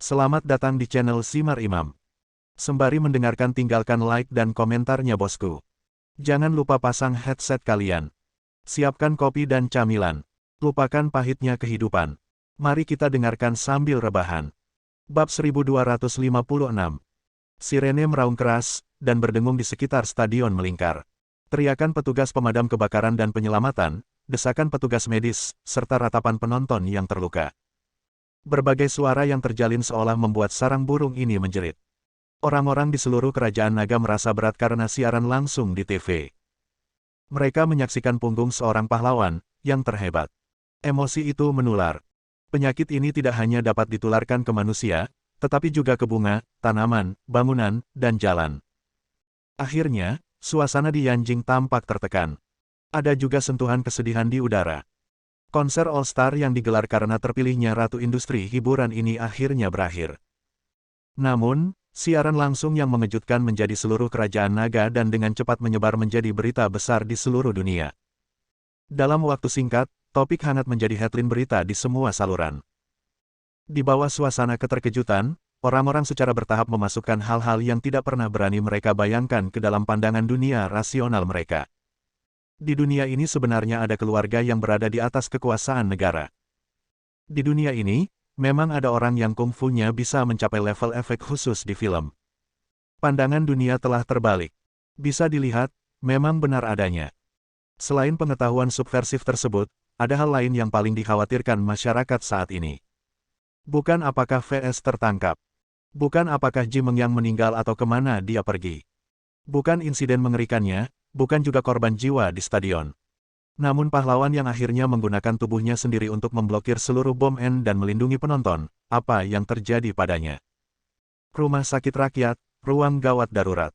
Selamat datang di channel Simar Imam. Sembari mendengarkan tinggalkan like dan komentarnya bosku. Jangan lupa pasang headset kalian. Siapkan kopi dan camilan. Lupakan pahitnya kehidupan. Mari kita dengarkan sambil rebahan. Bab 1256. Sirene meraung keras, dan berdengung di sekitar stadion melingkar. Teriakan petugas pemadam kebakaran dan penyelamatan, desakan petugas medis, serta ratapan penonton yang terluka. Berbagai suara yang terjalin seolah membuat sarang burung ini menjerit. Orang-orang di seluruh kerajaan naga merasa berat karena siaran langsung di TV. Mereka menyaksikan punggung seorang pahlawan yang terhebat. Emosi itu menular. Penyakit ini tidak hanya dapat ditularkan ke manusia, tetapi juga ke bunga, tanaman, bangunan, dan jalan. Akhirnya, suasana di Yanjing tampak tertekan. Ada juga sentuhan kesedihan di udara. Konser All Star yang digelar karena terpilihnya Ratu Industri Hiburan ini akhirnya berakhir. Namun, siaran langsung yang mengejutkan menjadi seluruh kerajaan naga dan dengan cepat menyebar menjadi berita besar di seluruh dunia. Dalam waktu singkat, topik hangat menjadi headline berita di semua saluran. Di bawah suasana keterkejutan, orang-orang secara bertahap memasukkan hal-hal yang tidak pernah berani mereka bayangkan ke dalam pandangan dunia rasional mereka. Di dunia ini sebenarnya ada keluarga yang berada di atas kekuasaan negara. Di dunia ini, memang ada orang yang kungfunya bisa mencapai level efek khusus di film. Pandangan dunia telah terbalik. Bisa dilihat, memang benar adanya. Selain pengetahuan subversif tersebut, ada hal lain yang paling dikhawatirkan masyarakat saat ini. Bukan apakah VS tertangkap. Bukan apakah Ji Mengyang meninggal atau kemana dia pergi. Bukan insiden mengerikannya, bukan juga korban jiwa di stadion. Namun pahlawan yang akhirnya menggunakan tubuhnya sendiri untuk memblokir seluruh bom N dan melindungi penonton, apa yang terjadi padanya. Rumah sakit rakyat, ruang gawat darurat.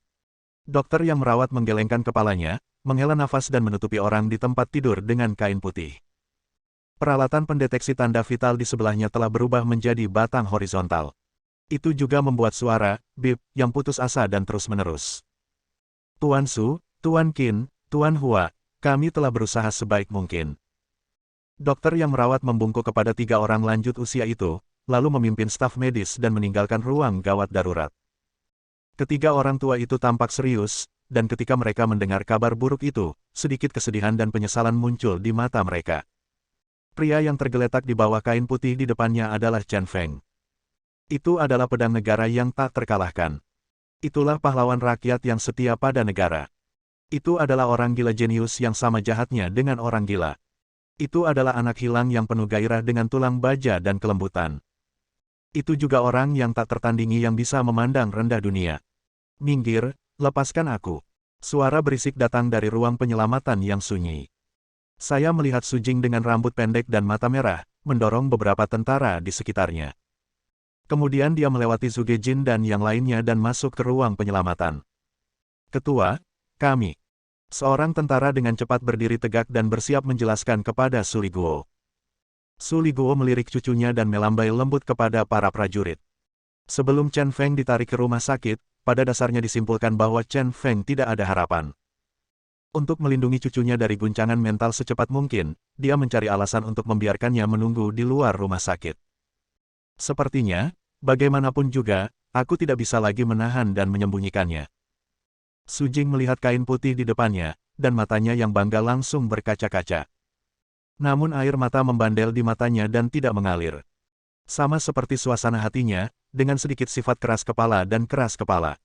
Dokter yang merawat menggelengkan kepalanya, menghela nafas dan menutupi orang di tempat tidur dengan kain putih. Peralatan pendeteksi tanda vital di sebelahnya telah berubah menjadi batang horizontal. Itu juga membuat suara, bip, yang putus asa dan terus-menerus. Tuan Su, Tuan Qin, Tuan Hua, kami telah berusaha sebaik mungkin. Dokter yang merawat membungkuk kepada 3 orang lanjut usia itu, lalu memimpin staf medis dan meninggalkan ruang gawat darurat. Ketiga orang tua itu tampak serius, dan ketika mereka mendengar kabar buruk itu, sedikit kesedihan dan penyesalan muncul di mata mereka. Pria yang tergeletak di bawah kain putih di depannya adalah Chen Feng. Itu adalah pedang negara yang tak terkalahkan. Itulah pahlawan rakyat yang setia pada negara. Itu adalah orang gila jenius yang sama jahatnya dengan orang gila. Itu adalah anak hilang yang penuh gairah dengan tulang baja dan kelembutan. Itu juga orang yang tak tertandingi yang bisa memandang rendah dunia. Minggir, lepaskan aku. Suara berisik datang dari ruang penyelamatan yang sunyi. Saya melihat Su Jing dengan rambut pendek dan mata merah, mendorong beberapa tentara di sekitarnya. Kemudian dia melewati Zhuge Jin dan yang lainnya dan masuk ke ruang penyelamatan. Ketua, kami. Seorang tentara dengan cepat berdiri tegak dan bersiap menjelaskan kepada Su Liguo. Su Liguo melirik cucunya dan melambai lembut kepada para prajurit. Sebelum Chen Feng ditarik ke rumah sakit, pada dasarnya disimpulkan bahwa Chen Feng tidak ada harapan. Untuk melindungi cucunya dari guncangan mental secepat mungkin, dia mencari alasan untuk membiarkannya menunggu di luar rumah sakit. Sepertinya, bagaimanapun juga, aku tidak bisa lagi menahan dan menyembunyikannya. Su Jing melihat kain putih di depannya, dan matanya yang bangga langsung berkaca-kaca. Namun air mata membandel di matanya dan tidak mengalir. Sama seperti suasana hatinya, dengan sedikit sifat keras kepala dan keras kepala.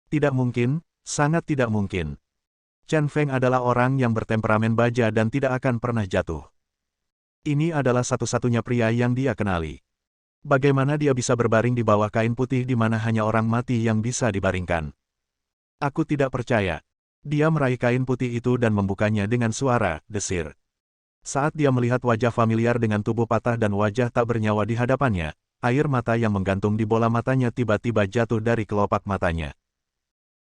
Tidak mungkin, sangat tidak mungkin. Chen Feng adalah orang yang bertemperamen baja dan tidak akan pernah jatuh. Ini adalah satu-satunya pria yang dia kenali. Bagaimana dia bisa berbaring di bawah kain putih di mana hanya orang mati yang bisa dibaringkan? Aku tidak percaya. Dia meraih kain putih itu dan membukanya dengan suara desir. Saat dia melihat wajah familiar dengan tubuh patah dan wajah tak bernyawa di hadapannya, air mata yang menggantung di bola matanya tiba-tiba jatuh dari kelopak matanya.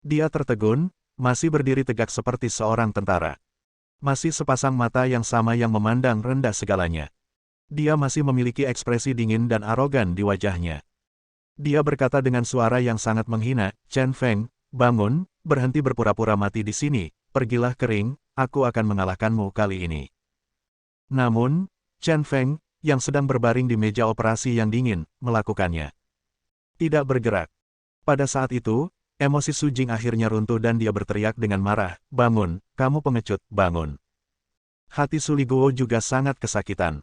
Dia tertegun, masih berdiri tegak seperti seorang tentara. Masih sepasang mata yang sama yang memandang rendah segalanya. Dia masih memiliki ekspresi dingin dan arogan di wajahnya. Dia berkata dengan suara yang sangat menghina, Chen Feng, bangun, berhenti berpura-pura mati di sini, pergilah kering, aku akan mengalahkanmu kali ini. Namun, Chen Feng, yang sedang berbaring di meja operasi yang dingin, melakukannya. Tidak bergerak. Pada saat itu, emosi Su Jing akhirnya runtuh dan dia berteriak dengan marah, "Bangun, kamu pengecut, bangun." Hati Su Liguo juga sangat kesakitan.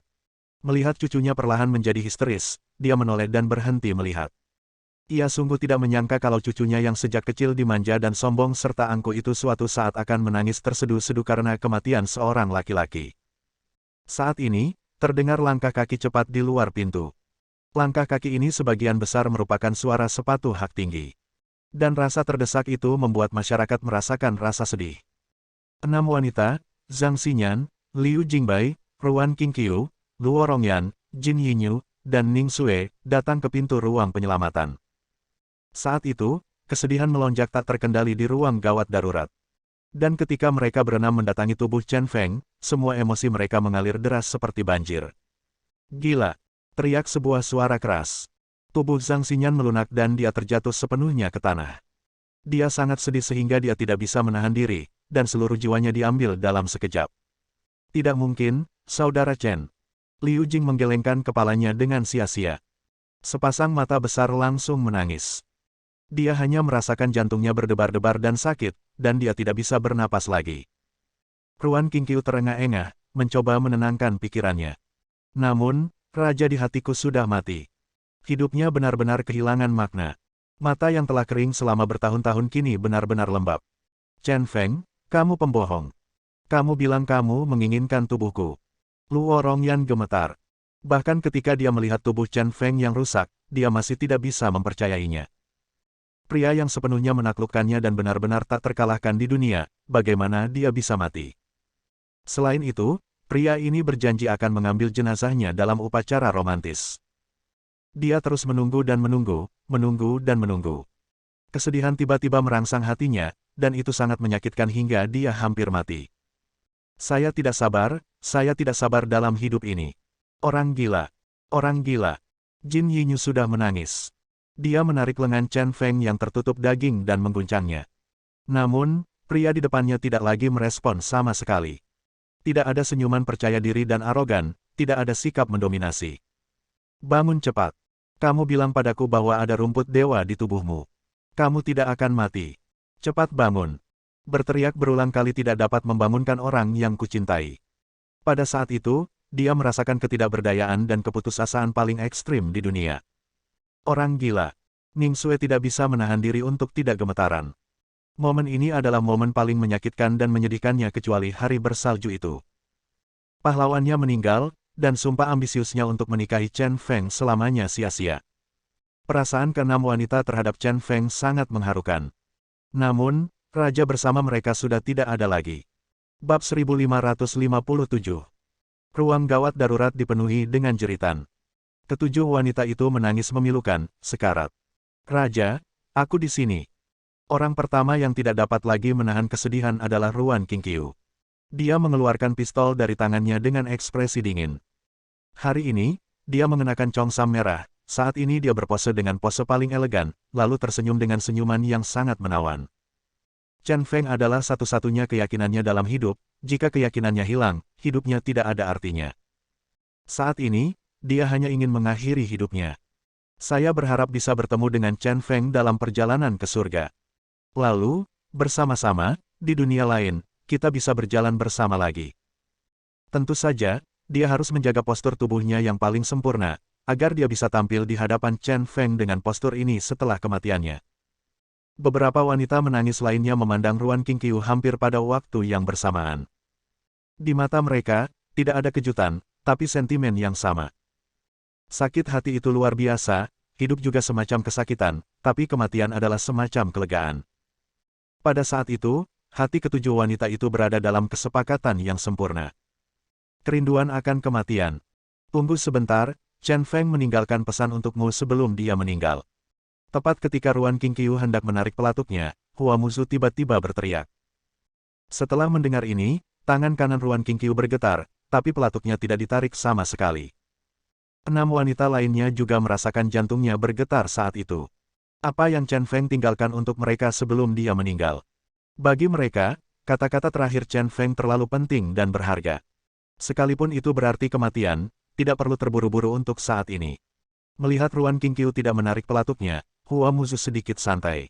Melihat cucunya perlahan menjadi histeris, dia menoleh dan berhenti melihat. Ia sungguh tidak menyangka kalau cucunya yang sejak kecil dimanja dan sombong serta angkuh itu suatu saat akan menangis terseduh-seduh karena kematian seorang laki-laki. Saat ini, terdengar langkah kaki cepat di luar pintu. Langkah kaki ini sebagian besar merupakan suara sepatu hak tinggi. Dan rasa terdesak itu membuat masyarakat merasakan rasa sedih. 6 wanita, Zhang Xinyan, Liu Jingbai, Ruan Qingqiu, Luo Rongyan, Jin Yinyu, dan Ning Xue, datang ke pintu ruang penyelamatan. Saat itu, kesedihan melonjak tak terkendali di ruang gawat darurat. Dan ketika mereka berenam mendatangi tubuh Chen Feng, semua emosi mereka mengalir deras seperti banjir. "Gila!" teriak sebuah suara keras. Tubuh Zhang Xinyan melunak dan dia terjatuh sepenuhnya ke tanah. Dia sangat sedih sehingga dia tidak bisa menahan diri, dan seluruh jiwanya diambil dalam sekejap. "Tidak mungkin, Saudara Chen." Liu Jing menggelengkan kepalanya dengan sia-sia. Sepasang mata besar langsung menangis. Dia hanya merasakan jantungnya berdebar-debar dan sakit, dan dia tidak bisa bernapas lagi. Ruan Qingqiu terengah-engah, mencoba menenangkan pikirannya. Namun, raja di hatiku sudah mati. Hidupnya benar-benar kehilangan makna. Mata yang telah kering selama bertahun-tahun kini benar-benar lembab. "Chen Feng, kamu pembohong. Kamu bilang kamu menginginkan tubuhku." Luo Rongyan gemetar. Bahkan ketika dia melihat tubuh Chen Feng yang rusak, dia masih tidak bisa mempercayainya. Pria yang sepenuhnya menaklukkannya dan benar-benar tak terkalahkan di dunia, bagaimana dia bisa mati? Selain itu, pria ini berjanji akan mengambil jenazahnya dalam upacara romantis. Dia terus menunggu dan menunggu, menunggu dan menunggu. Kesedihan tiba-tiba merangsang hatinya, dan itu sangat menyakitkan hingga dia hampir mati. Saya tidak sabar dalam hidup ini. Orang gila. Orang gila." Jin Yinyu sudah menangis. Dia menarik lengan Chen Feng yang tertutup daging dan mengguncangnya. Namun, pria di depannya tidak lagi merespon sama sekali. Tidak ada senyuman percaya diri dan arogan, tidak ada sikap mendominasi. "Bangun cepat. Kamu bilang padaku bahwa ada rumput dewa di tubuhmu. Kamu tidak akan mati. Cepat bangun." Berteriak berulang kali tidak dapat membangunkan orang yang kucintai. Pada saat itu, dia merasakan ketidakberdayaan dan keputusasaan paling ekstrim di dunia. Orang gila. Ning Xue tidak bisa menahan diri untuk tidak gemetaran. Momen ini adalah momen paling menyakitkan dan menyedihkannya kecuali hari bersalju itu. Pahlawannya meninggal, dan sumpah ambisiusnya untuk menikahi Chen Feng selamanya sia-sia. Perasaan keenam wanita terhadap Chen Feng sangat mengharukan. Namun, raja bersama mereka sudah tidak ada lagi. Bab 1557. Ruang gawat darurat dipenuhi dengan jeritan. Ketujuh wanita itu menangis memilukan, sekarat. "Raja, aku di sini." Orang pertama yang tidak dapat lagi menahan kesedihan adalah Ruan Qingqiu. Dia mengeluarkan pistol dari tangannya dengan ekspresi dingin. Hari ini, dia mengenakan congsam merah, saat ini dia berpose dengan pose paling elegan, lalu tersenyum dengan senyuman yang sangat menawan. Chen Feng adalah satu-satunya keyakinannya dalam hidup, jika keyakinannya hilang, hidupnya tidak ada artinya. Saat ini, dia hanya ingin mengakhiri hidupnya. "Saya berharap bisa bertemu dengan Chen Feng dalam perjalanan ke surga. Lalu, bersama-sama, di dunia lain, kita bisa berjalan bersama lagi." Tentu saja, dia harus menjaga postur tubuhnya yang paling sempurna, agar dia bisa tampil di hadapan Chen Feng dengan postur ini setelah kematiannya. Beberapa wanita menangis lainnya memandang Ruan Qingqiu hampir pada waktu yang bersamaan. Di mata mereka, tidak ada kejutan, tapi sentimen yang sama. Sakit hati itu luar biasa, hidup juga semacam kesakitan, tapi kematian adalah semacam kelegaan. Pada saat itu, hati ketujuh wanita itu berada dalam kesepakatan yang sempurna. Kerinduan akan kematian. "Tunggu sebentar, Chen Feng meninggalkan pesan untukmu sebelum dia meninggal." Tepat ketika Ruan Qingqiu hendak menarik pelatuknya, Hua Muzu tiba-tiba berteriak. Setelah mendengar ini, tangan kanan Ruan Qingqiu bergetar, tapi pelatuknya tidak ditarik sama sekali. 6 wanita lainnya juga merasakan jantungnya bergetar saat itu. Apa yang Chen Feng tinggalkan untuk mereka sebelum dia meninggal? Bagi mereka, kata-kata terakhir Chen Feng terlalu penting dan berharga. Sekalipun itu berarti kematian, tidak perlu terburu-buru untuk saat ini. Melihat Ruan Qingqiu tidak menarik pelatuknya, Hua Muzu sedikit santai.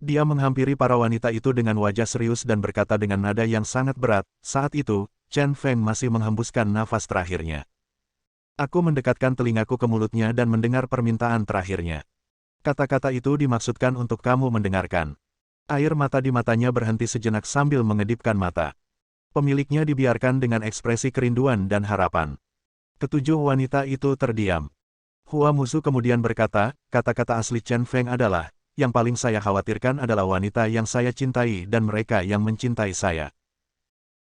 Dia menghampiri para wanita itu dengan wajah serius dan berkata dengan nada yang sangat berat. Saat itu, Chen Feng masih menghembuskan nafas terakhirnya. Aku mendekatkan telingaku ke mulutnya dan mendengar permintaan terakhirnya. Kata-kata itu dimaksudkan untuk kamu mendengarkan. Air mata di matanya berhenti sejenak sambil mengedipkan mata. Pemiliknya dibiarkan dengan ekspresi kerinduan dan harapan. Ketujuh wanita itu terdiam. Hua Muzu kemudian berkata, kata-kata asli Chen Feng adalah, yang paling saya khawatirkan adalah wanita yang saya cintai dan mereka yang mencintai saya.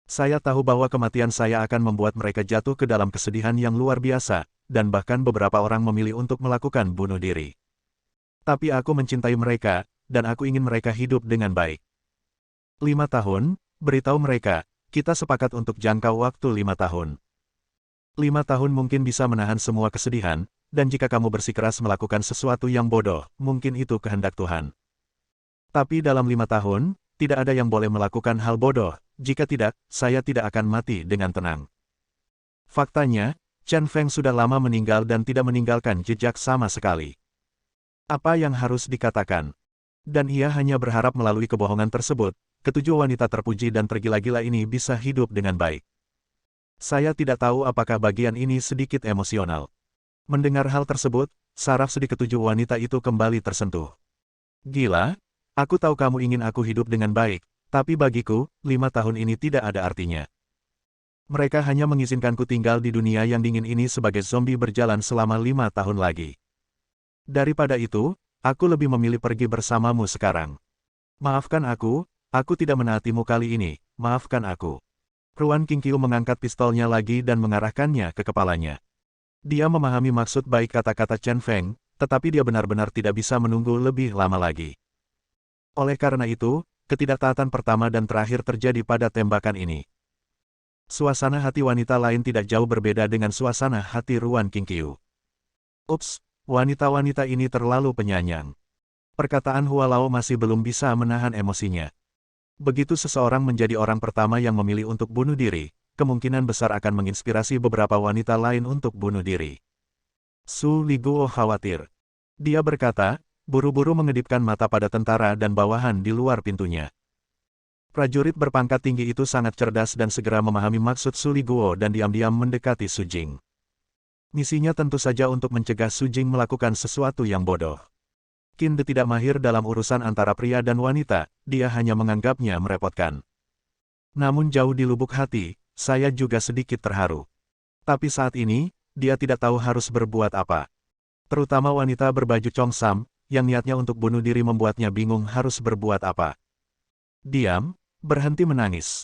Saya tahu bahwa kematian saya akan membuat mereka jatuh ke dalam kesedihan yang luar biasa, dan bahkan beberapa orang memilih untuk melakukan bunuh diri. Tapi aku mencintai mereka, dan aku ingin mereka hidup dengan baik. 5 tahun, beritahu mereka, kita sepakat untuk jangka waktu 5 tahun. 5 tahun mungkin bisa menahan semua kesedihan, dan jika kamu bersikeras melakukan sesuatu yang bodoh, mungkin itu kehendak Tuhan. Tapi dalam 5 tahun, tidak ada yang boleh melakukan hal bodoh, jika tidak, saya tidak akan mati dengan tenang. Faktanya, Chen Feng sudah lama meninggal dan tidak meninggalkan jejak sama sekali. Apa yang harus dikatakan? Dan ia hanya berharap melalui kebohongan tersebut, ketujuh wanita terpuji dan tergila-gila ini bisa hidup dengan baik. Saya tidak tahu apakah bagian ini sedikit emosional. Mendengar hal tersebut, saraf sedih ketujuh wanita itu kembali tersentuh. Gila, aku tahu kamu ingin aku hidup dengan baik, tapi bagiku, 5 tahun ini tidak ada artinya. Mereka hanya mengizinkanku tinggal di dunia yang dingin ini sebagai zombie berjalan selama 5 tahun lagi. Daripada itu, aku lebih memilih pergi bersamamu sekarang. Maafkan aku tidak menaatimu kali ini, maafkan aku. Ruan Qingqiu mengangkat pistolnya lagi dan mengarahkannya ke kepalanya. Dia memahami maksud baik kata-kata Chen Feng, tetapi dia benar-benar tidak bisa menunggu lebih lama lagi. Oleh karena itu, ketidaktaatan pertama dan terakhir terjadi pada tembakan ini. Suasana hati wanita lain tidak jauh berbeda dengan suasana hati Ruan Qingqiu. Ups, wanita-wanita ini terlalu penyayang. Perkataan Hua Lao masih belum bisa menahan emosinya. Begitu seseorang menjadi orang pertama yang memilih untuk bunuh diri, kemungkinan besar akan menginspirasi beberapa wanita lain untuk bunuh diri. Su Liguo khawatir. Dia berkata, buru-buru mengedipkan mata pada tentara dan bawahan di luar pintunya. Prajurit berpangkat tinggi itu sangat cerdas dan segera memahami maksud Su Liguo dan diam-diam mendekati Su Jing. Misinya tentu saja untuk mencegah Su Jing melakukan sesuatu yang bodoh. Qin De tidak mahir dalam urusan antara pria dan wanita, dia hanya menganggapnya merepotkan. Namun jauh di lubuk hati, saya juga sedikit terharu. Tapi saat ini, dia tidak tahu harus berbuat apa. Terutama wanita berbaju Chongsam, yang niatnya untuk bunuh diri membuatnya bingung harus berbuat apa. Diam, berhenti menangis.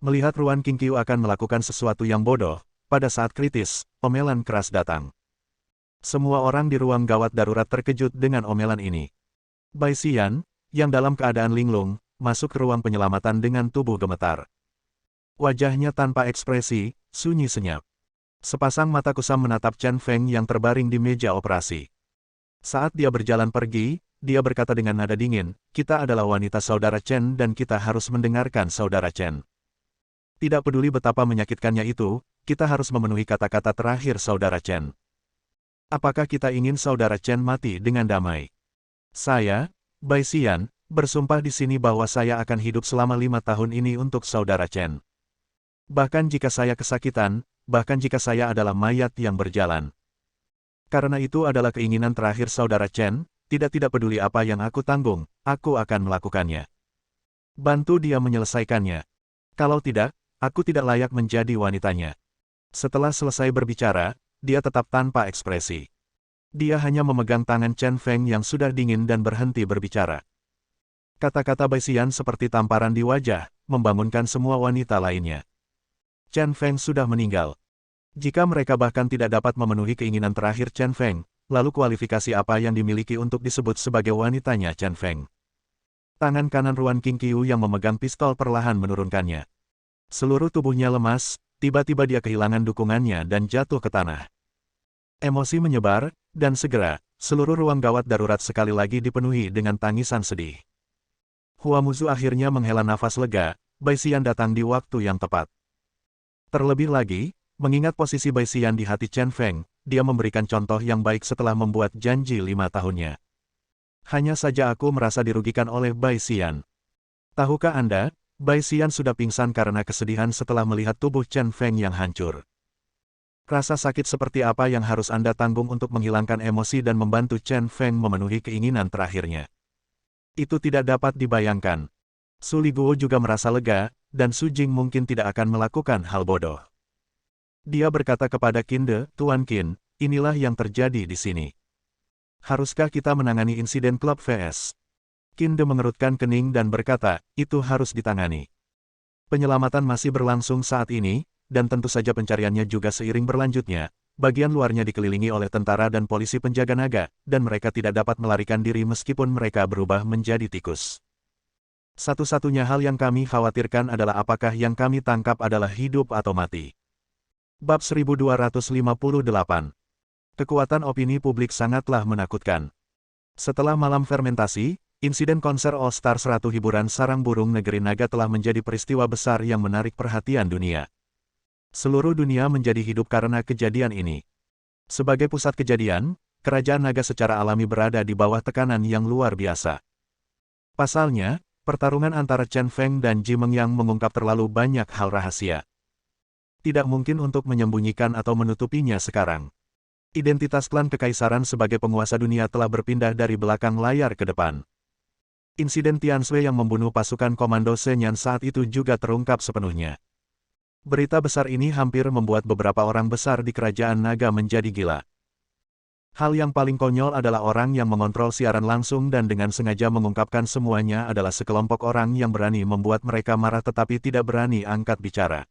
Melihat Ruan Qingqiu akan melakukan sesuatu yang bodoh, pada saat kritis, omelan keras datang. Semua orang di ruang gawat darurat terkejut dengan omelan ini. Bai Xian, yang dalam keadaan linglung, masuk ke ruang penyelamatan dengan tubuh gemetar. Wajahnya tanpa ekspresi, sunyi senyap. Sepasang mata kusam menatap Chen Feng yang terbaring di meja operasi. Saat dia berjalan pergi, dia berkata dengan nada dingin, kita adalah wanita saudara Chen dan kita harus mendengarkan saudara Chen. Tidak peduli betapa menyakitkannya itu, kita harus memenuhi kata-kata terakhir saudara Chen. Apakah kita ingin saudara Chen mati dengan damai? Saya, Bai Xian, bersumpah di sini bahwa saya akan hidup selama 5 tahun ini untuk saudara Chen. Bahkan jika saya kesakitan, bahkan jika saya adalah mayat yang berjalan. Karena itu adalah keinginan terakhir saudara Chen, tidak peduli apa yang aku tanggung, aku akan melakukannya. Bantu dia menyelesaikannya. Kalau tidak, aku tidak layak menjadi wanitanya. Setelah selesai berbicara, dia tetap tanpa ekspresi. Dia hanya memegang tangan Chen Feng yang sudah dingin dan berhenti berbicara. Kata-kata Bai Xian seperti tamparan di wajah, membangunkan semua wanita lainnya. Chen Feng sudah meninggal. Jika mereka bahkan tidak dapat memenuhi keinginan terakhir Chen Feng, lalu kualifikasi apa yang dimiliki untuk disebut sebagai wanitanya Chen Feng? Tangan kanan Ruan Qingqiu yang memegang pistol perlahan menurunkannya. Seluruh tubuhnya lemas, tiba-tiba dia kehilangan dukungannya dan jatuh ke tanah. Emosi menyebar, dan segera, seluruh ruang gawat darurat sekali lagi dipenuhi dengan tangisan sedih. Hua Muzu akhirnya menghela nafas lega, Bai Xian datang di waktu yang tepat. Terlebih lagi, mengingat posisi Bai Xian di hati Chen Feng, dia memberikan contoh yang baik setelah membuat janji 5 tahunnya. Hanya saja aku merasa dirugikan oleh Bai Xian. Tahukah Anda, Bai Xian sudah pingsan karena kesedihan setelah melihat tubuh Chen Feng yang hancur. Rasa sakit seperti apa yang harus Anda tanggung untuk menghilangkan emosi dan membantu Chen Feng memenuhi keinginan terakhirnya? Itu tidak dapat dibayangkan. Su Liguo juga merasa lega, dan Su Jing mungkin tidak akan melakukan hal bodoh. Dia berkata kepada Qin De, "Tuan Qin, inilah yang terjadi di sini. Haruskah kita menangani insiden klub VS?" Qin De mengerutkan kening dan berkata, "Itu harus ditangani. Penyelamatan masih berlangsung saat ini, dan tentu saja pencariannya juga seiring berlanjutnya. Bagian luarnya dikelilingi oleh tentara dan polisi penjaga naga, dan mereka tidak dapat melarikan diri meskipun mereka berubah menjadi tikus. Satu-satunya hal yang kami khawatirkan adalah apakah yang kami tangkap adalah hidup atau mati." Bab 1258. Kekuatan opini publik sangatlah menakutkan. Setelah malam fermentasi, insiden konser All Stars Ratu Hiburan Sarang Burung Negeri Naga telah menjadi peristiwa besar yang menarik perhatian dunia. Seluruh dunia menjadi hidup karena kejadian ini. Sebagai pusat kejadian, kerajaan naga secara alami berada di bawah tekanan yang luar biasa. Pasalnya, pertarungan antara Chen Feng dan Ji Mengyang mengungkap terlalu banyak hal rahasia. Tidak mungkin untuk menyembunyikan atau menutupinya sekarang. Identitas klan kekaisaran sebagai penguasa dunia telah berpindah dari belakang layar ke depan. Insiden Tianshui yang membunuh pasukan komando Shenyang saat itu juga terungkap sepenuhnya. Berita besar ini hampir membuat beberapa orang besar di kerajaan naga menjadi gila. Hal yang paling konyol adalah orang yang mengontrol siaran langsung dan dengan sengaja mengungkapkan semuanya adalah sekelompok orang yang berani membuat mereka marah tetapi tidak berani angkat bicara.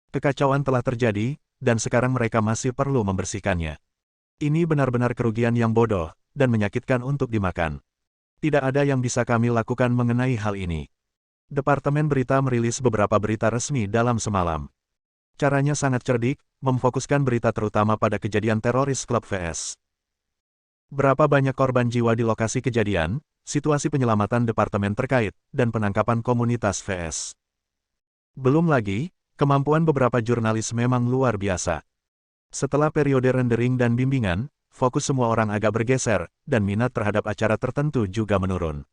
Kekacauan telah terjadi, dan sekarang mereka masih perlu membersihkannya. Ini benar-benar kerugian yang bodoh, dan menyakitkan untuk dimakan. Tidak ada yang bisa kami lakukan mengenai hal ini. Departemen Berita merilis beberapa berita resmi dalam semalam. Caranya sangat cerdik, memfokuskan berita terutama pada kejadian teroris klub VS. Berapa banyak korban jiwa di lokasi kejadian, situasi penyelamatan departemen terkait, dan penangkapan komunitas VS. Belum lagi, kemampuan beberapa jurnalis memang luar biasa. Setelah periode rendering dan bimbingan, fokus semua orang agak bergeser, dan minat terhadap acara tertentu juga menurun.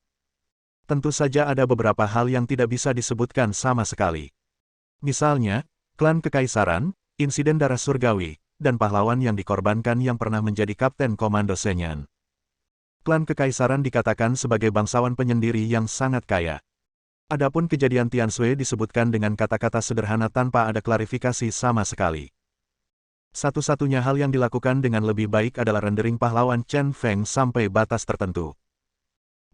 Tentu saja ada beberapa hal yang tidak bisa disebutkan sama sekali. Misalnya, klan kekaisaran, insiden darah surgawi, dan pahlawan yang dikorbankan yang pernah menjadi kapten komando Shenyang. Klan kekaisaran dikatakan sebagai bangsawan penyendiri yang sangat kaya. Adapun kejadian Tianshui disebutkan dengan kata-kata sederhana tanpa ada klarifikasi sama sekali. Satu-satunya hal yang dilakukan dengan lebih baik adalah rendering pahlawan Chen Feng sampai batas tertentu.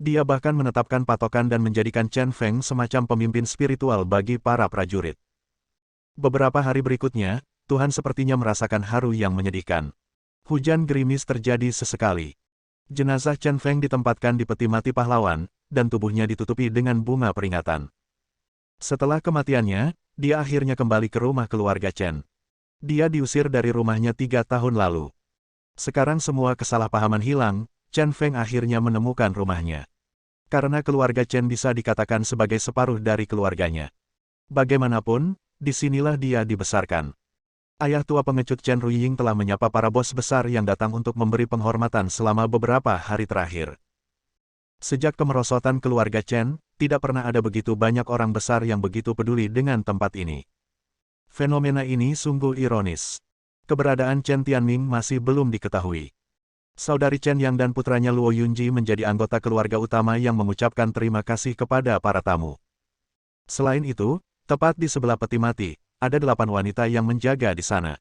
Dia bahkan menetapkan patokan dan menjadikan Chen Feng semacam pemimpin spiritual bagi para prajurit. Beberapa hari berikutnya, Tuhan sepertinya merasakan haru yang menyedihkan. Hujan gerimis terjadi sesekali. Jenazah Chen Feng ditempatkan di peti mati pahlawan, dan tubuhnya ditutupi dengan bunga peringatan. Setelah kematiannya, dia akhirnya kembali ke rumah keluarga Chen. Dia diusir dari rumahnya 3 tahun lalu. Sekarang semua kesalahpahaman hilang, Chen Feng akhirnya menemukan rumahnya. Karena keluarga Chen bisa dikatakan sebagai separuh dari keluarganya. Bagaimanapun, disinilah dia dibesarkan. Ayah tua pengecut Chen Ruiying telah menyapa para bos besar yang datang untuk memberi penghormatan selama beberapa hari terakhir. Sejak kemerosotan keluarga Chen, tidak pernah ada begitu banyak orang besar yang begitu peduli dengan tempat ini. Fenomena ini sungguh ironis. Keberadaan Chen Tianming masih belum diketahui. Saudari Chen Yang dan putranya Luo Yunji menjadi anggota keluarga utama yang mengucapkan terima kasih kepada para tamu. Selain itu, tepat di sebelah peti mati, ada 8 wanita yang menjaga di sana.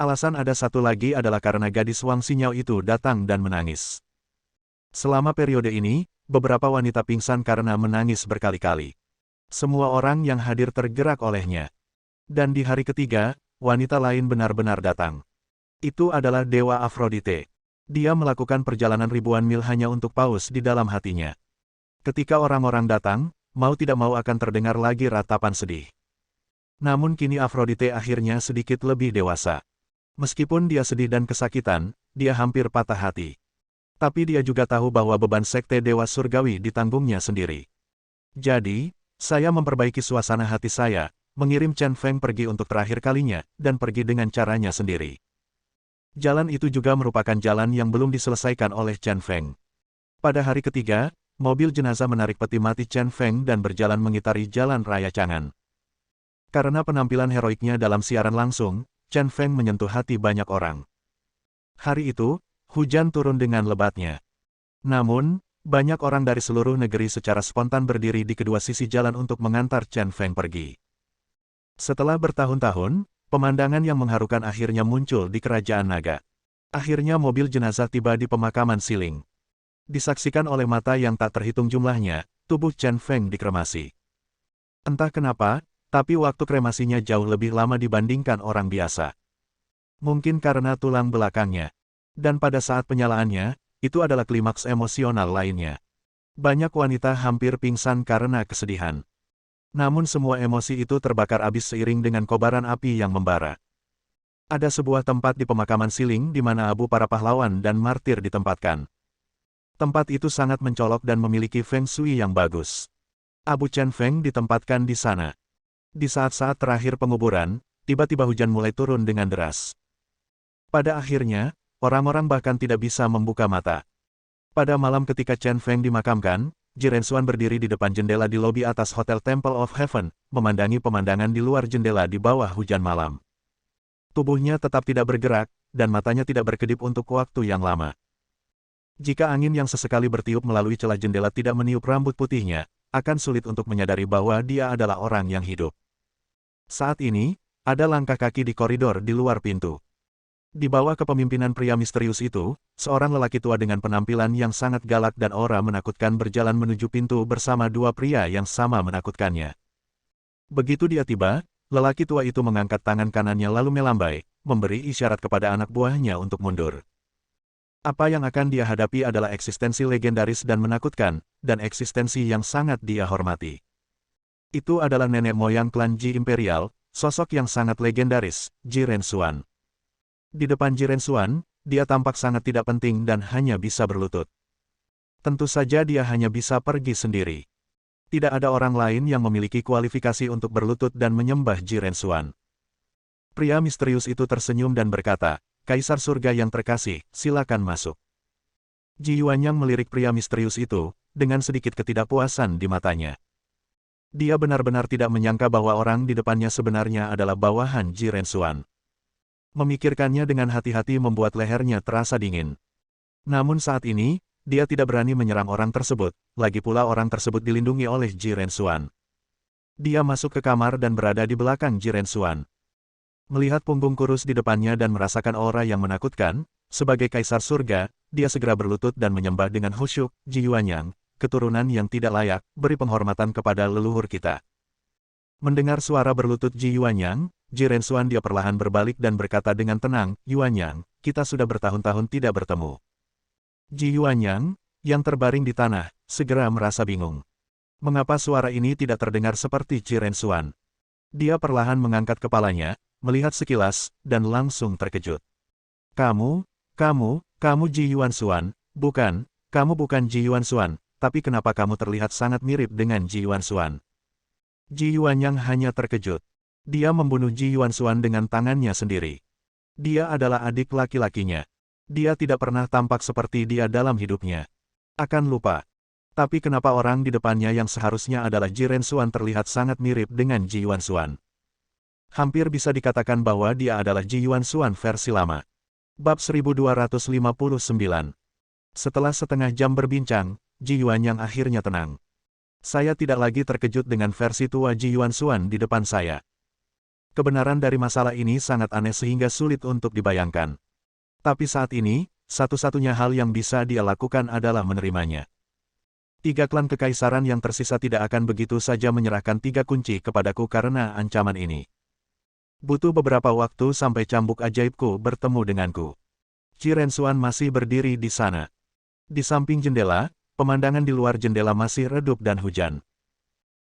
Alasan ada satu lagi adalah karena gadis Wang Xinyao itu datang dan menangis. Selama periode ini, beberapa wanita pingsan karena menangis berkali-kali. Semua orang yang hadir tergerak olehnya. Dan di hari ketiga, wanita lain benar-benar datang. Itu adalah Dewa Aphrodite. Dia melakukan perjalanan ribuan mil hanya untuk paus di dalam hatinya. Ketika orang-orang datang, mau tidak mau akan terdengar lagi ratapan sedih. Namun kini Aphrodite akhirnya sedikit lebih dewasa. Meskipun dia sedih dan kesakitan, dia hampir patah hati. Tapi dia juga tahu bahwa beban sekte Dewa Surgawi ditanggungnya sendiri. Jadi, saya memperbaiki suasana hati saya, mengirim Chen Feng pergi untuk terakhir kalinya, dan pergi dengan caranya sendiri. Jalan itu juga merupakan jalan yang belum diselesaikan oleh Chen Feng. Pada hari ketiga, mobil jenazah menarik peti mati Chen Feng dan berjalan mengitari jalan raya Chang'an. Karena penampilan heroiknya dalam siaran langsung, Chen Feng menyentuh hati banyak orang. Hari itu, hujan turun dengan lebatnya. Namun, banyak orang dari seluruh negeri secara spontan berdiri di kedua sisi jalan untuk mengantar Chen Feng pergi. Setelah bertahun-tahun, pemandangan yang mengharukan akhirnya muncul di Kerajaan Naga. Akhirnya mobil jenazah tiba di pemakaman Siling. Disaksikan oleh mata yang tak terhitung jumlahnya, tubuh Chen Feng dikremasi. Entah kenapa, tapi waktu kremasinya jauh lebih lama dibandingkan orang biasa. Mungkin karena tulang belakangnya. Dan pada saat penyalaannya, itu adalah klimaks emosional lainnya. Banyak wanita hampir pingsan karena kesedihan. Namun semua emosi itu terbakar habis seiring dengan kobaran api yang membara. Ada sebuah tempat di pemakaman Siling di mana abu para pahlawan dan martir ditempatkan. Tempat itu sangat mencolok dan memiliki feng shui yang bagus. Abu Chen Feng ditempatkan di sana. Di saat-saat terakhir penguburan, tiba-tiba hujan mulai turun dengan deras. Pada akhirnya, orang-orang bahkan tidak bisa membuka mata. Pada malam ketika Chen Feng dimakamkan, Ji Renxuan berdiri di depan jendela di lobi atas Hotel Temple of Heaven, memandangi pemandangan di luar jendela di bawah hujan malam. Tubuhnya tetap tidak bergerak, dan matanya tidak berkedip untuk waktu yang lama. Jika angin yang sesekali bertiup melalui celah jendela tidak meniup rambut putihnya, akan sulit untuk menyadari bahwa dia adalah orang yang hidup. Saat ini, ada langkah kaki di koridor di luar pintu. Di bawah kepemimpinan pria misterius itu, seorang lelaki tua dengan penampilan yang sangat galak dan aura menakutkan berjalan menuju pintu bersama dua pria yang sama menakutkannya. Begitu dia tiba, lelaki tua itu mengangkat tangan kanannya lalu melambai, memberi isyarat kepada anak buahnya untuk mundur. Apa yang akan dia hadapi adalah eksistensi legendaris dan menakutkan, dan eksistensi yang sangat dia hormati. Itu adalah nenek moyang klan Ji Imperial, sosok yang sangat legendaris, Ji Renxuan. Di depan Ji Renxuan, dia tampak sangat tidak penting dan hanya bisa berlutut. Tentu saja dia hanya bisa pergi sendiri. Tidak ada orang lain yang memiliki kualifikasi untuk berlutut dan menyembah Ji Renxuan. Pria misterius itu tersenyum dan berkata, "Kaisar surga yang terkasih, silakan masuk." Ji Yuanyang melirik pria misterius itu, dengan sedikit ketidakpuasan di matanya. Dia benar-benar tidak menyangka bahwa orang di depannya sebenarnya adalah bawahan Ji Renxuan. Memikirkannya dengan hati-hati membuat lehernya terasa dingin. Namun saat ini, dia tidak berani menyerang orang tersebut, lagi pula orang tersebut dilindungi oleh Ji Renxuan. Dia masuk ke kamar dan berada di belakang Ji Renxuan. Melihat punggung kurus di depannya dan merasakan aura yang menakutkan, sebagai kaisar surga, dia segera berlutut dan menyembah dengan khusyuk, "Ji Yuanyang, keturunan yang tidak layak, beri penghormatan kepada leluhur kita." Mendengar suara berlutut Ji Yuanyang, Ji Renxuan dia perlahan berbalik dan berkata dengan tenang, "Yuanyang, kita sudah bertahun-tahun tidak bertemu." Ji Yuanyang, yang terbaring di tanah, segera merasa bingung. Mengapa suara ini tidak terdengar seperti Ji Renxuan? Dia perlahan mengangkat kepalanya, melihat sekilas, dan langsung terkejut. Kamu Ji Yuanyang, bukan, kamu bukan Ji Yuanyang, tapi kenapa kamu terlihat sangat mirip dengan Ji Yuanyang?" Ji Yuanyang hanya terkejut. Dia membunuh Ji Yuanyang dengan tangannya sendiri. Dia adalah adik laki-lakinya. Dia tidak pernah tampak seperti dia dalam hidupnya. Akan lupa. Tapi kenapa orang di depannya yang seharusnya adalah Ji Renxuan terlihat sangat mirip dengan Ji Yuanyang? Hampir bisa dikatakan bahwa dia adalah Ji Yuanyang versi lama. Bab 1259. Setelah setengah jam berbincang, Ji Yuanyang akhirnya tenang. Saya tidak lagi terkejut dengan versi tua Ji Yuanyang di depan saya. Kebenaran dari masalah ini sangat aneh sehingga sulit untuk dibayangkan. Tapi saat ini, satu-satunya hal yang bisa dia lakukan adalah menerimanya. 3 klan kekaisaran yang tersisa tidak akan begitu saja menyerahkan 3 kunci kepadaku karena ancaman ini. Butuh beberapa waktu sampai cambuk ajaibku bertemu denganku. Ji Renxuan masih berdiri di sana. Di samping jendela, pemandangan di luar jendela masih redup dan hujan.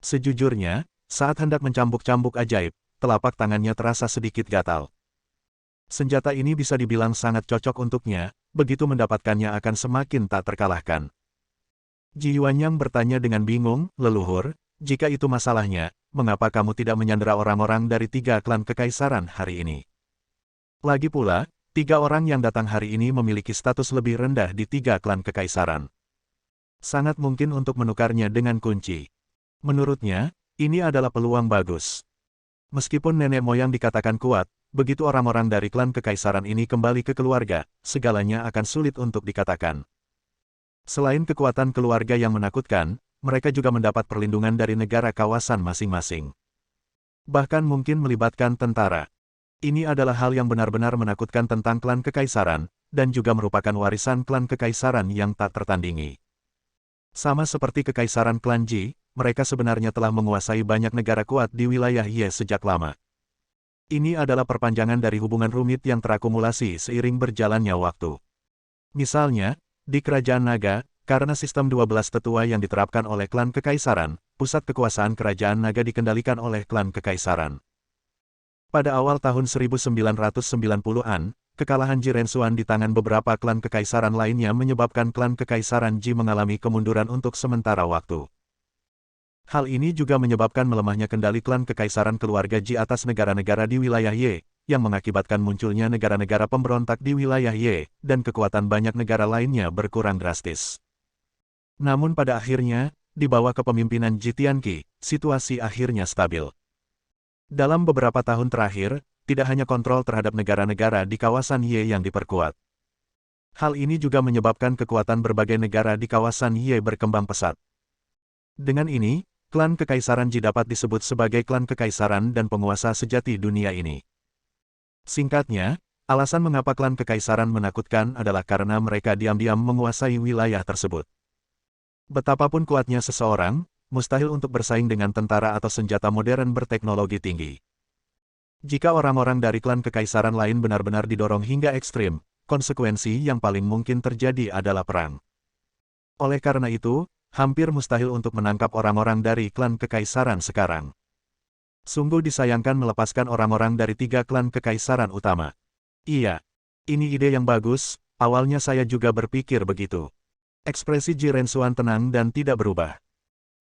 Sejujurnya, saat hendak mencambuk-cambuk ajaib, telapak tangannya terasa sedikit gatal. Senjata ini bisa dibilang sangat cocok untuknya, begitu mendapatkannya akan semakin tak terkalahkan. Ji Yuanyang bertanya dengan bingung, "Leluhur, jika itu masalahnya, mengapa kamu tidak menyandera orang-orang dari 3 klan kekaisaran hari ini? Lagi pula, Tiga orang yang datang hari ini memiliki status lebih rendah di tiga klan kekaisaran. Sangat mungkin untuk menukarnya dengan kunci. Menurutnya, ini adalah peluang bagus. Meskipun nenek moyang dikatakan kuat, begitu orang-orang dari klan kekaisaran ini kembali ke keluarga, segalanya akan sulit untuk dikatakan. Selain kekuatan keluarga yang menakutkan, mereka juga mendapat perlindungan dari negara kawasan masing-masing. Bahkan mungkin melibatkan tentara. Ini adalah hal yang benar-benar menakutkan tentang klan kekaisaran, dan juga merupakan warisan klan kekaisaran yang tak tertandingi. Sama seperti kekaisaran klan Ji, mereka sebenarnya telah menguasai banyak negara kuat di wilayah Ye sejak lama. Ini adalah perpanjangan dari hubungan rumit yang terakumulasi seiring berjalannya waktu. Misalnya, di Kerajaan Naga, karena sistem 12 tetua yang diterapkan oleh klan kekaisaran, pusat kekuasaan Kerajaan Naga dikendalikan oleh klan kekaisaran. Pada awal tahun 1990-an, kekalahan Ji Rensuan di tangan beberapa klan kekaisaran lainnya menyebabkan klan kekaisaran Ji mengalami kemunduran untuk sementara waktu. Hal ini juga menyebabkan melemahnya kendali klan kekaisaran keluarga Ji atas negara-negara di wilayah Ye, yang mengakibatkan munculnya negara-negara pemberontak di wilayah Ye, dan kekuatan banyak negara lainnya berkurang drastis. Namun pada akhirnya, di bawah kepemimpinan Ji Tianqi, situasi akhirnya stabil. Dalam beberapa tahun terakhir, tidak hanya kontrol terhadap negara-negara di kawasan Ye yang diperkuat. Hal ini juga menyebabkan kekuatan berbagai negara di kawasan Ye berkembang pesat. Dengan ini, klan kekaisaran Ji dapat disebut sebagai klan kekaisaran dan penguasa sejati dunia ini. Singkatnya, alasan mengapa klan kekaisaran menakutkan adalah karena mereka diam-diam menguasai wilayah tersebut. Betapapun kuatnya seseorang, mustahil untuk bersaing dengan tentara atau senjata modern berteknologi tinggi. Jika orang-orang dari klan kekaisaran lain benar-benar didorong hingga ekstrim, konsekuensi yang paling mungkin terjadi adalah perang. Oleh karena itu, hampir mustahil untuk menangkap orang-orang dari klan kekaisaran sekarang. Sungguh disayangkan melepaskan orang-orang dari tiga klan kekaisaran utama. Iya, ini ide yang bagus, awalnya saya juga berpikir begitu. Ekspresi Ji Rensuan tenang dan tidak berubah.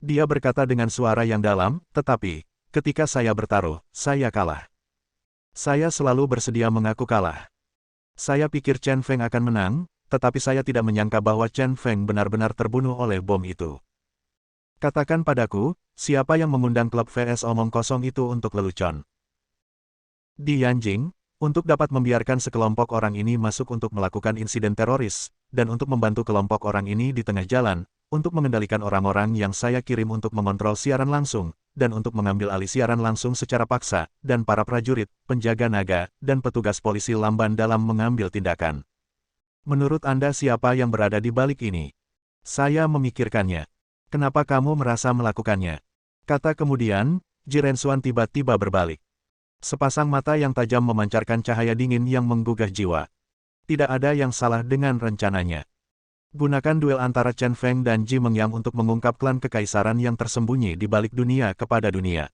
Dia berkata dengan suara yang dalam, tetapi, ketika saya bertaruh, saya kalah. Saya selalu bersedia mengaku kalah. Saya pikir Chen Feng akan menang, tetapi saya tidak menyangka bahwa Chen Feng benar-benar terbunuh oleh bom itu. Katakan padaku, siapa yang mengundang klub VS omong kosong itu untuk lelucon? Di Yanjing, untuk dapat membiarkan sekelompok orang ini masuk untuk melakukan insiden teroris, dan untuk membantu kelompok orang ini di tengah jalan, untuk mengendalikan orang-orang yang saya kirim untuk mengontrol siaran langsung, dan untuk mengambil alih siaran langsung secara paksa, dan para prajurit, penjaga naga, dan petugas polisi lamban dalam mengambil tindakan. Menurut Anda siapa yang berada di balik ini? Saya memikirkannya. Kenapa kamu merasa melakukannya? Kata kemudian, Ji Rensuan tiba-tiba berbalik. Sepasang mata yang tajam memancarkan cahaya dingin yang menggugah jiwa. Tidak ada yang salah dengan rencananya. Gunakan duel antara Chen Feng dan Ji Mengyang untuk mengungkap klan kekaisaran yang tersembunyi di balik dunia kepada dunia.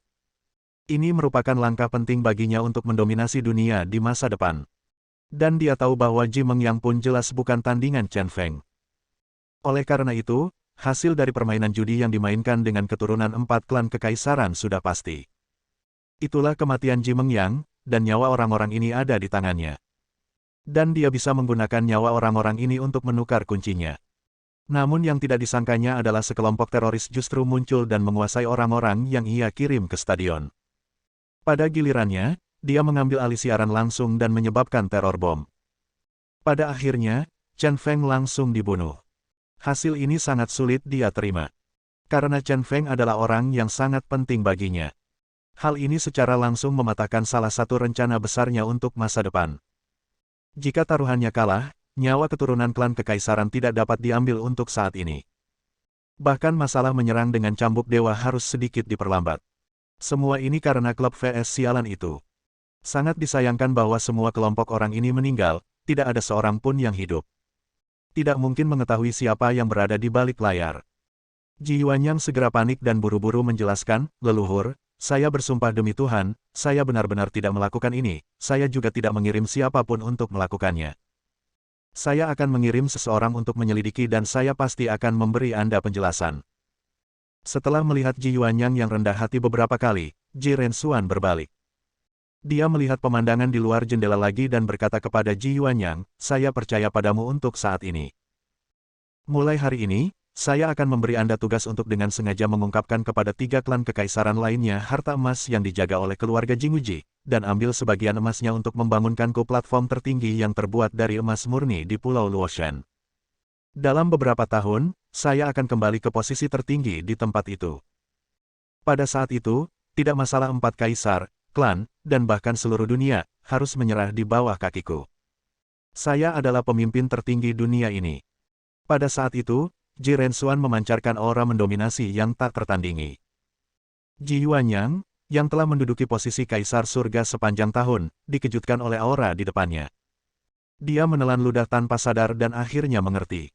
Ini merupakan langkah penting baginya untuk mendominasi dunia di masa depan. Dan dia tahu bahwa Ji Mengyang pun jelas bukan tandingan Chen Feng. Oleh karena itu, hasil dari permainan judi yang dimainkan dengan keturunan 4 klan kekaisaran sudah pasti. Itulah kematian Ji Mengyang, dan nyawa orang-orang ini ada di tangannya. Dan dia bisa menggunakan nyawa orang-orang ini untuk menukar kuncinya. Namun yang tidak disangkanya adalah sekelompok teroris justru muncul dan menguasai orang-orang yang ia kirim ke stadion. Pada gilirannya, dia mengambil alih siaran langsung dan menyebabkan teror bom. Pada akhirnya, Chen Feng langsung dibunuh. Hasil ini sangat sulit dia terima. Karena Chen Feng adalah orang yang sangat penting baginya. Hal ini secara langsung mematahkan salah satu rencana besarnya untuk masa depan. Jika taruhannya kalah, nyawa keturunan klan kekaisaran tidak dapat diambil untuk saat ini. Bahkan masalah menyerang dengan cambuk dewa harus sedikit diperlambat. Semua ini karena klub VS sialan itu. Sangat disayangkan bahwa semua kelompok orang ini meninggal, tidak ada seorang pun yang hidup. Tidak mungkin mengetahui siapa yang berada di balik layar. Ji Yuanyang segera panik dan buru-buru menjelaskan, leluhur, saya bersumpah demi Tuhan, saya benar-benar tidak melakukan ini, saya juga tidak mengirim siapapun untuk melakukannya. Saya akan mengirim seseorang untuk menyelidiki dan saya pasti akan memberi Anda penjelasan. Setelah melihat Ji Yuanyang yang rendah hati beberapa kali, Ji Rensuan berbalik. Dia melihat pemandangan di luar jendela lagi dan berkata kepada Ji Yuanyang, saya percaya padamu untuk saat ini. Mulai hari ini, saya akan memberi Anda tugas untuk dengan sengaja mengungkapkan kepada 3 klan kekaisaran lainnya harta emas yang dijaga oleh keluarga Jinguji, dan ambil sebagian emasnya untuk membangunkanku platform tertinggi yang terbuat dari emas murni di Pulau Luoshan. Dalam beberapa tahun, saya akan kembali ke posisi tertinggi di tempat itu. Pada saat itu, tidak masalah 4 kaisar, klan, dan bahkan seluruh dunia, harus menyerah di bawah kakiku. Saya adalah pemimpin tertinggi dunia ini. Pada saat itu, Ji Rensuan memancarkan aura mendominasi yang tak tertandingi. Ji Yuanyang, yang telah menduduki posisi kaisar surga sepanjang tahun, dikejutkan oleh aura di depannya. Dia menelan ludah tanpa sadar dan akhirnya mengerti.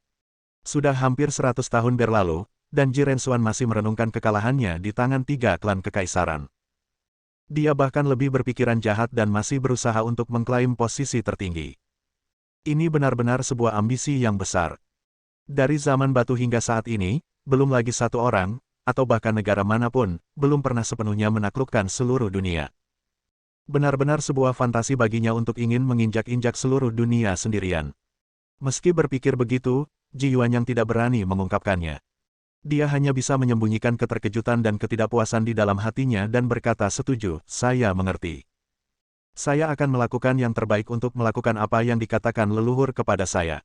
Sudah hampir 100 tahun berlalu, dan Ji Rensuan masih merenungkan kekalahannya di tangan 3 klan kekaisaran. Dia bahkan lebih berpikiran jahat dan masih berusaha untuk mengklaim posisi tertinggi. Ini benar-benar sebuah ambisi yang besar. Dari zaman batu hingga saat ini, belum lagi satu orang, atau bahkan negara manapun, belum pernah sepenuhnya menaklukkan seluruh dunia. Benar-benar sebuah fantasi baginya untuk ingin menginjak-injak seluruh dunia sendirian. Meski berpikir begitu, Ji Yuanyang tidak berani mengungkapkannya. Dia hanya bisa menyembunyikan keterkejutan dan ketidakpuasan di dalam hatinya dan berkata setuju, saya mengerti. Saya akan melakukan yang terbaik untuk melakukan apa yang dikatakan leluhur kepada saya.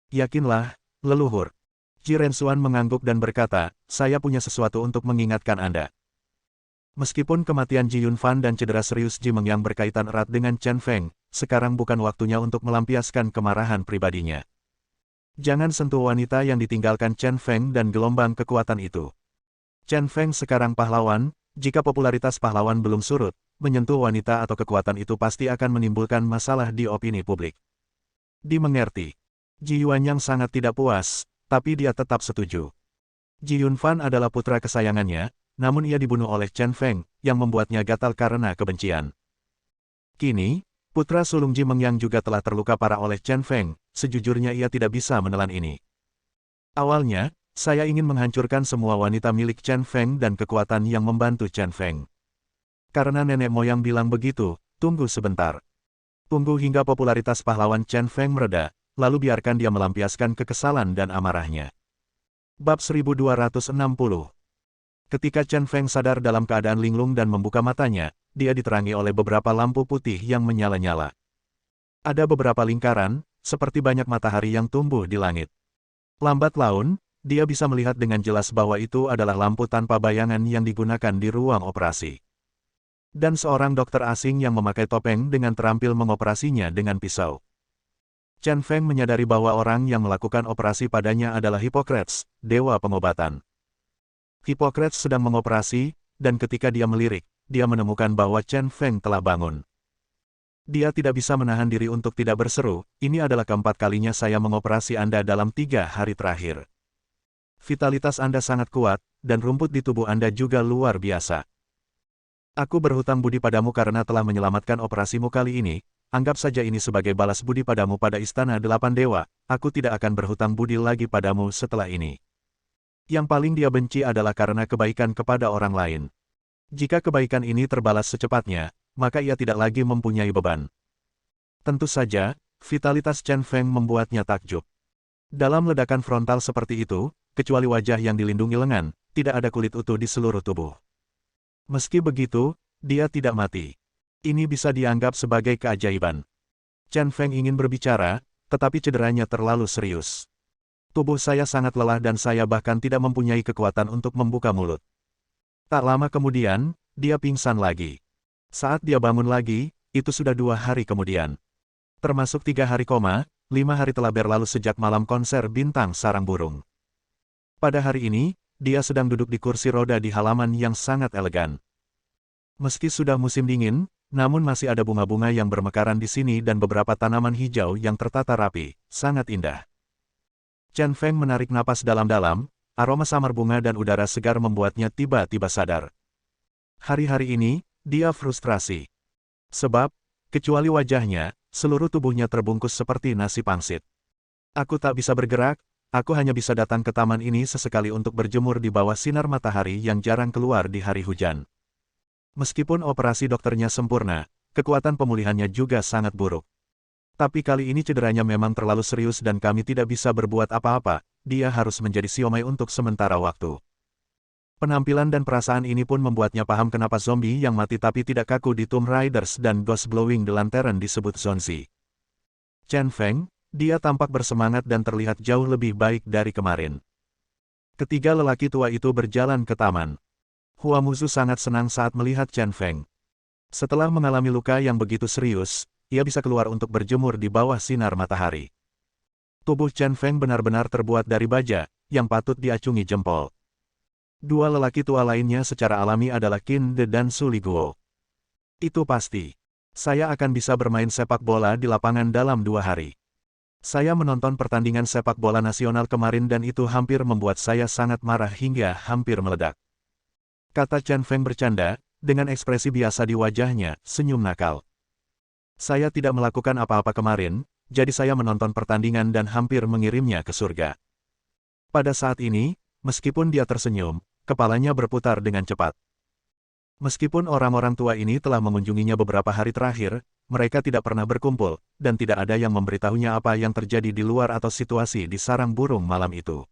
Yakinlah, leluhur. Ji Rensuan mengangguk dan berkata, saya punya sesuatu untuk mengingatkan Anda. Meskipun kematian Ji Yunfan dan cedera serius Ji Mengyang berkaitan erat dengan Chen Feng, sekarang bukan waktunya untuk melampiaskan kemarahan pribadinya. Jangan sentuh wanita yang ditinggalkan Chen Feng dan gelombang kekuatan itu. Chen Feng sekarang pahlawan, jika popularitas pahlawan belum surut, menyentuh wanita atau kekuatan itu pasti akan menimbulkan masalah di opini publik. Dimengerti. Ji Yuanyang sangat tidak puas, tapi dia tetap setuju. Ji Yunfan adalah putra kesayangannya, namun ia dibunuh oleh Chen Feng, yang membuatnya gatal karena kebencian. Kini, putra sulung Ji Mengyang juga telah terluka parah oleh Chen Feng, sejujurnya ia tidak bisa menelan ini. Awalnya, saya ingin menghancurkan semua wanita milik Chen Feng dan kekuatan yang membantu Chen Feng. Karena nenek moyang bilang begitu, tunggu sebentar. Tunggu hingga popularitas pahlawan Chen Feng mereda, lalu biarkan dia melampiaskan kekesalan dan amarahnya. Bab 1260. Ketika Chen Feng sadar dalam keadaan linglung dan membuka matanya, dia diterangi oleh beberapa lampu putih yang menyala-nyala. Ada beberapa lingkaran, seperti banyak matahari yang tumbuh di langit. Lambat laun, dia bisa melihat dengan jelas bahwa itu adalah lampu tanpa bayangan yang digunakan di ruang operasi. Dan seorang dokter asing yang memakai topeng dengan terampil mengoperasinya dengan pisau. Chen Feng menyadari bahwa orang yang melakukan operasi padanya adalah Hippocrates, dewa pengobatan. Hippocrates sedang mengoperasi, dan ketika dia melirik, dia menemukan bahwa Chen Feng telah bangun. Dia tidak bisa menahan diri untuk tidak berseru, ini adalah keempat kalinya saya mengoperasi Anda dalam 3 hari terakhir. Vitalitas Anda sangat kuat, dan rumput di tubuh Anda juga luar biasa. Aku berhutang budi padamu karena telah menyelamatkan operasimu kali ini, anggap saja ini sebagai balas budi padamu pada Istana 8 Dewa, aku tidak akan berhutang budi lagi padamu setelah ini. Yang paling dia benci adalah karena kebaikan kepada orang lain. Jika kebaikan ini terbalas secepatnya, maka ia tidak lagi mempunyai beban. Tentu saja, vitalitas Chen Feng membuatnya takjub. Dalam ledakan frontal seperti itu, kecuali wajah yang dilindungi lengan, tidak ada kulit utuh di seluruh tubuh. Meski begitu, dia tidak mati. Ini bisa dianggap sebagai keajaiban. Chen Feng ingin berbicara, tetapi cederanya terlalu serius. Tubuh saya sangat lelah dan saya bahkan tidak mempunyai kekuatan untuk membuka mulut. Tak lama kemudian, dia pingsan lagi. Saat dia bangun lagi, itu sudah 2 hari kemudian. Termasuk 3 hari, 5 hari telah berlalu sejak malam konser Bintang Sarang Burung. Pada hari ini, dia sedang duduk di kursi roda di halaman yang sangat elegan. Meski sudah musim dingin, namun masih ada bunga-bunga yang bermekaran di sini dan beberapa tanaman hijau yang tertata rapi, sangat indah. Chen Feng menarik napas dalam-dalam, aroma samar bunga dan udara segar membuatnya tiba-tiba sadar. Hari-hari ini, dia frustrasi. Sebab, kecuali wajahnya, seluruh tubuhnya terbungkus seperti nasi pangsit. Aku tak bisa bergerak, aku hanya bisa datang ke taman ini sesekali untuk berjemur di bawah sinar matahari yang jarang keluar di hari hujan. Meskipun operasi dokternya sempurna, kekuatan pemulihannya juga sangat buruk. Tapi kali ini cederanya memang terlalu serius dan kami tidak bisa berbuat apa-apa, dia harus menjadi siomay untuk sementara waktu. Penampilan dan perasaan ini pun membuatnya paham kenapa zombie yang mati tapi tidak kaku di Tomb Raiders dan Ghost Blowing the Lantern disebut Zonzi. Chen Feng, dia tampak bersemangat dan terlihat jauh lebih baik dari kemarin. Ketiga lelaki tua itu berjalan ke taman. Hua Muzu sangat senang saat melihat Chen Feng. Setelah mengalami luka yang begitu serius, ia bisa keluar untuk berjemur di bawah sinar matahari. Tubuh Chen Feng benar-benar terbuat dari baja, yang patut diacungi jempol. Dua lelaki tua lainnya secara alami adalah Qin De dan Su Liguo. Itu pasti. Saya akan bisa bermain sepak bola di lapangan dalam 2 hari. Saya menonton pertandingan sepak bola nasional kemarin dan itu hampir membuat saya sangat marah hingga hampir meledak. Kata Chen Feng bercanda, dengan ekspresi biasa di wajahnya, senyum nakal. Saya tidak melakukan apa-apa kemarin, jadi saya menonton pertandingan dan hampir mengirimnya ke surga. Pada saat ini, meskipun dia tersenyum, kepalanya berputar dengan cepat. Meskipun orang-orang tua ini telah mengunjunginya beberapa hari terakhir, mereka tidak pernah berkumpul, dan tidak ada yang memberitahunya apa yang terjadi di luar atau situasi di sarang burung malam itu.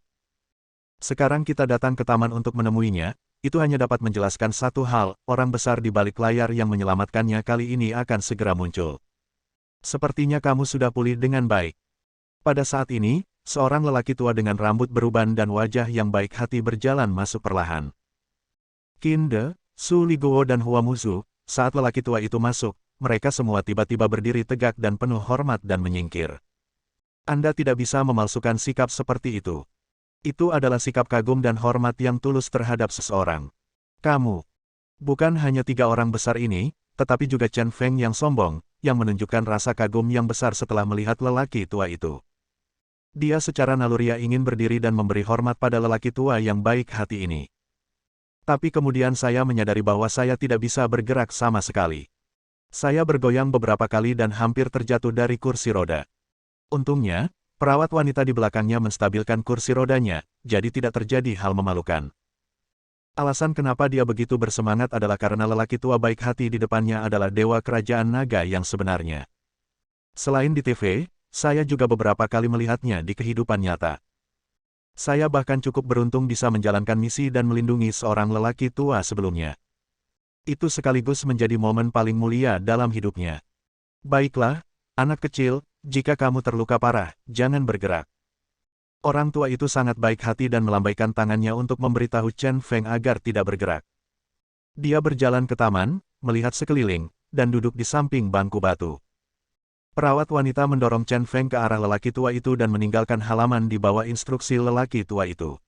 Sekarang kita datang ke taman untuk menemuinya, itu hanya dapat menjelaskan satu hal, orang besar di balik layar yang menyelamatkannya kali ini akan segera muncul. Sepertinya kamu sudah pulih dengan baik. Pada saat ini, seorang lelaki tua dengan rambut beruban dan wajah yang baik hati berjalan masuk perlahan. Qin De, Su Liguo dan Hua Muzu, saat lelaki tua itu masuk, mereka semua tiba-tiba berdiri tegak dan penuh hormat dan menyingkir. Anda tidak bisa memalsukan sikap seperti itu. Itu adalah sikap kagum dan hormat yang tulus terhadap seseorang. Kamu. Bukan hanya 3 orang besar ini, tetapi juga Chen Feng yang sombong, yang menunjukkan rasa kagum yang besar setelah melihat lelaki tua itu. Dia secara naluriah ingin berdiri dan memberi hormat pada lelaki tua yang baik hati ini. Tapi kemudian saya menyadari bahwa saya tidak bisa bergerak sama sekali. Saya bergoyang beberapa kali dan hampir terjatuh dari kursi roda. Untungnya, perawat wanita di belakangnya menstabilkan kursi rodanya, jadi tidak terjadi hal memalukan. Alasan kenapa dia begitu bersemangat adalah karena lelaki tua baik hati di depannya adalah dewa kerajaan naga yang sebenarnya. Selain di TV, saya juga beberapa kali melihatnya di kehidupan nyata. Saya bahkan cukup beruntung bisa menjalankan misi dan melindungi seorang lelaki tua sebelumnya. Itu sekaligus menjadi momen paling mulia dalam hidupnya. Baiklah, anak kecil, jika kamu terluka parah, jangan bergerak. Orang tua itu sangat baik hati dan melambaikan tangannya untuk memberitahu Chen Feng agar tidak bergerak. Dia berjalan ke taman, melihat sekeliling, dan duduk di samping bangku batu. Perawat wanita mendorong Chen Feng ke arah lelaki tua itu dan meninggalkan halaman di bawah instruksi lelaki tua itu.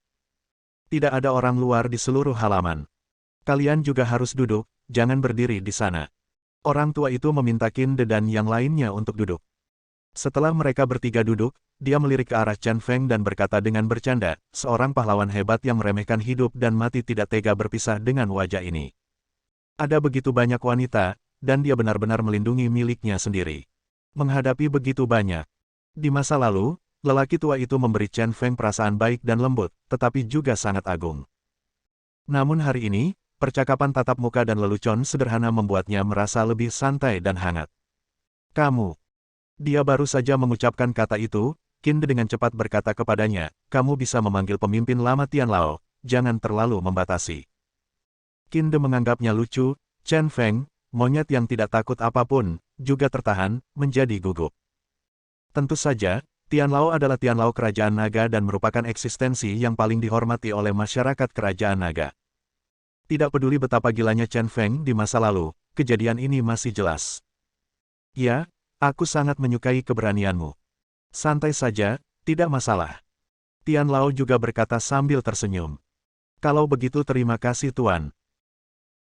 Tidak ada orang luar di seluruh halaman. Kalian juga harus duduk, jangan berdiri di sana. Orang tua itu meminta Qin De dan yang lainnya untuk duduk. Setelah mereka bertiga duduk, dia melirik ke arah Chen Feng dan berkata dengan bercanda, seorang pahlawan hebat yang meremehkan hidup dan mati tidak tega berpisah dengan wajah ini. Ada begitu banyak wanita, dan dia benar-benar melindungi miliknya sendiri. Menghadapi begitu banyak. Di masa lalu, lelaki tua itu memberi Chen Feng perasaan baik dan lembut, tetapi juga sangat agung. Namun hari ini, percakapan tatap muka dan lelucon sederhana membuatnya merasa lebih santai dan hangat. Kamu. Dia baru saja mengucapkan kata itu, Qin De dengan cepat berkata kepadanya, kamu bisa memanggil pemimpin lama Tian Lao, jangan terlalu membatasi. Qin De menganggapnya lucu, Chen Feng, monyet yang tidak takut apapun, juga tertahan, menjadi gugup. Tentu saja, Tian Lao adalah Tian Lao Kerajaan Naga dan merupakan eksistensi yang paling dihormati oleh masyarakat Kerajaan Naga. Tidak peduli betapa gilanya Chen Feng di masa lalu, kejadian ini masih jelas. Ya, aku sangat menyukai keberanianmu. Santai saja, tidak masalah. Tian Lao juga berkata sambil tersenyum. Kalau begitu terima kasih Tuan.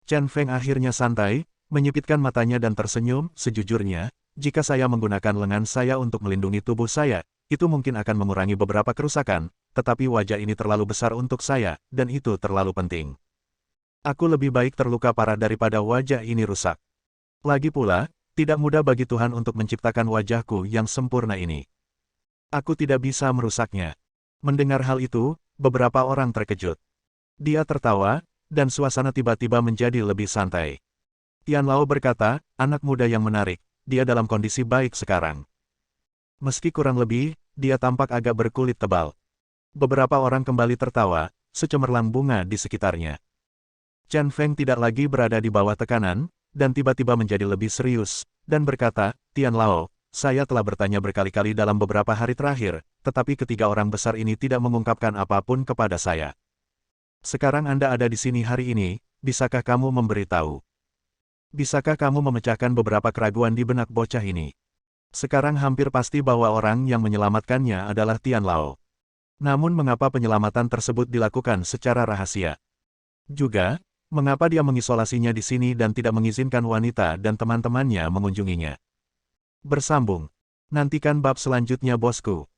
Chen Feng akhirnya santai, menyipitkan matanya dan tersenyum, sejujurnya, jika saya menggunakan lengan saya untuk melindungi tubuh saya, itu mungkin akan mengurangi beberapa kerusakan, tetapi wajah ini terlalu besar untuk saya, dan itu terlalu penting. Aku lebih baik terluka parah daripada wajah ini rusak. Lagi pula, tidak mudah bagi Tuhan untuk menciptakan wajahku yang sempurna ini. Aku tidak bisa merusaknya. Mendengar hal itu, beberapa orang terkejut. Dia tertawa, dan suasana tiba-tiba menjadi lebih santai. Tian Lao berkata, anak muda yang menarik, dia dalam kondisi baik sekarang. Meski kurang lebih, dia tampak agak berkulit tebal. Beberapa orang kembali tertawa, secemerlang bunga di sekitarnya. Chen Feng tidak lagi berada di bawah tekanan, dan tiba-tiba menjadi lebih serius, dan berkata, Tian Lao, saya telah bertanya berkali-kali dalam beberapa hari terakhir, tetapi ketiga orang besar ini tidak mengungkapkan apapun kepada saya. Sekarang Anda ada di sini hari ini, bisakah kamu memberitahu? Bisakah kamu memecahkan beberapa keraguan di benak bocah ini? Sekarang hampir pasti bahwa orang yang menyelamatkannya adalah Tian Lao. Namun mengapa penyelamatan tersebut dilakukan secara rahasia? Juga, mengapa dia mengisolasinya di sini dan tidak mengizinkan wanita dan teman-temannya mengunjunginya? Bersambung. Nantikan bab selanjutnya bosku.